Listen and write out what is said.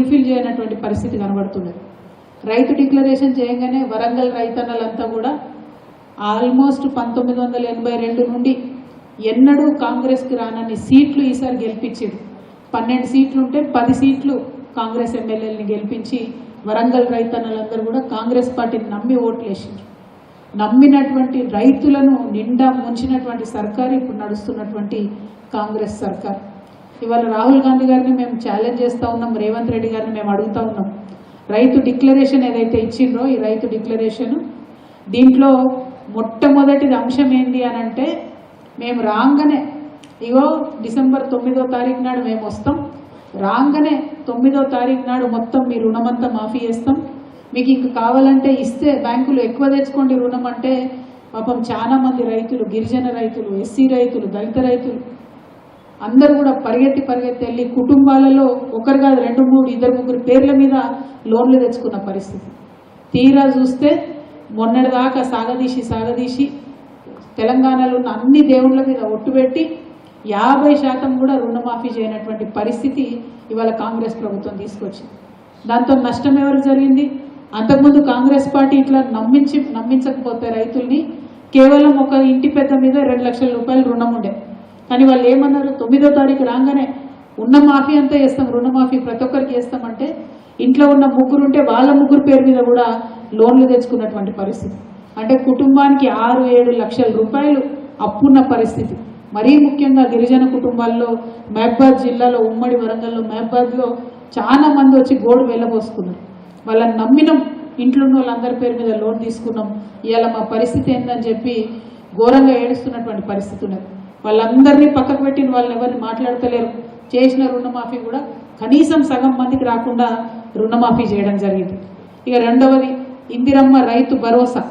Fulfil చేయనటువంటి పరిస్థితి కనబడుతున్నది. రైతు డిక్లరేషన్ చేయగానే వరంగల్ రైతన్నలంతా కూడా ఆల్మోస్ట్ 1982 నుండి ఎన్నడూ కాంగ్రెస్కి రానన్ని సీట్లు ఈసారి గెలిపించారు. 12 సీట్లు ఉంటే 10 సీట్లు కాంగ్రెస్ ఎమ్మెల్యేలని గెలిపించి వరంగల్ రైతన్నలందరూ కూడా కాంగ్రెస్ పార్టీని నమ్మి ఓట్లు వేసారు. నమ్మినటువంటి రైతులను నిండా ముంచినటువంటి సర్కారు ఇప్పుడు నడుస్తున్నటువంటి కాంగ్రెస్ సర్కార్. ఇవాళ రాహుల్ గాంధీ గారిని మేము ఛాలెంజ్ చేస్తూ ఉన్నాం, రేవంత్ రెడ్డి గారిని మేము అడుగుతూ ఉన్నాం. రైతు డిక్లరేషన్ ఏదైతే ఇచ్చిండ్రో ఈ రైతు డిక్లరేషన్ దీంట్లో మొట్టమొదటిది అంశం ఏంటి అని అంటే, మేము రాగానే ఇగో డిసెంబర్ 9వ తారీఖు నాడు మేము వస్తాం, రాగానే 9వ తారీఖు నాడు మొత్తం మీ రుణమంతా మాఫీ చేస్తాం, మీకు ఇంక కావాలంటే ఇస్తే బ్యాంకులు ఎక్కువ తెచ్చుకోండి రుణం అంటే పాపం చాలా మంది రైతులు, గిరిజన రైతులు, ఎస్సీ రైతులు, దళిత రైతులు అందరూ కూడా పరిగెత్తి వెళ్ళి కుటుంబాలలో ఒకరు కాదు 2, 3, 2, 3 పేర్ల మీద లోన్లు తెచ్చుకున్న పరిస్థితి. తీరా చూస్తే మొన్నటిదాకా సాగదీసి తెలంగాణలో ఉన్న అన్ని దేవుళ్ళ మీద ఒట్టు పెట్టి 50% కూడా రుణమాఫీ చేయనటువంటి పరిస్థితి ఇవాళ కాంగ్రెస్ ప్రభుత్వం తీసుకొచ్చింది. దాంతో నష్టం ఎవరికి జరిగింది? అంతకుముందు కాంగ్రెస్ పార్టీ ఇట్లా నమ్మించకపోతే రైతుల్ని కేవలం ఒక ఇంటి పెద్ద మీద 2 లక్షల రూపాయలు రుణం ఉండే. కానీ వాళ్ళు ఏమన్నారు, 9వ తారీఖు రాగానే ఉన్న మాఫీ అంతా చేస్తాం, రుణమాఫీ ప్రతి ఒక్కరికి చేస్తామంటే ఇంట్లో ఉన్న 3 ఉంటే వాళ్ళ 3 పేరు మీద కూడా లోన్లు తెచ్చుకున్నటువంటి పరిస్థితి. అంటే కుటుంబానికి 6-7 లక్షల రూపాయలు అప్పున్న పరిస్థితి. మరీ ముఖ్యంగా గిరిజన కుటుంబాల్లో మహబాద్ జిల్లాలో, ఉమ్మడి వరంగల్లో మహబాద్లో చాలా మంది వచ్చి గోడు వెళ్ళబోసుకున్నారు. వాళ్ళని నమ్మినాం, ఇంట్లో ఉన్న వాళ్ళందరి పేరు మీద లోన్ తీసుకున్నాం, ఇవాళ మా పరిస్థితి ఏందని చెప్పి ఘోరంగా ఏడుస్తున్నటువంటి పరిస్థితి ఉన్నది. వాళ్ళందరినీ పక్కకు పెట్టిన వాళ్ళని ఎవరిని మాట్లాడతలేరు. చేసిన రుణమాఫీ కూడా కనీసం సగం మందికి రాకుండా రుణమాఫీ చేయడం జరిగింది. ఇక రెండవది ఇందిరమ్మ రైతు భరోసా.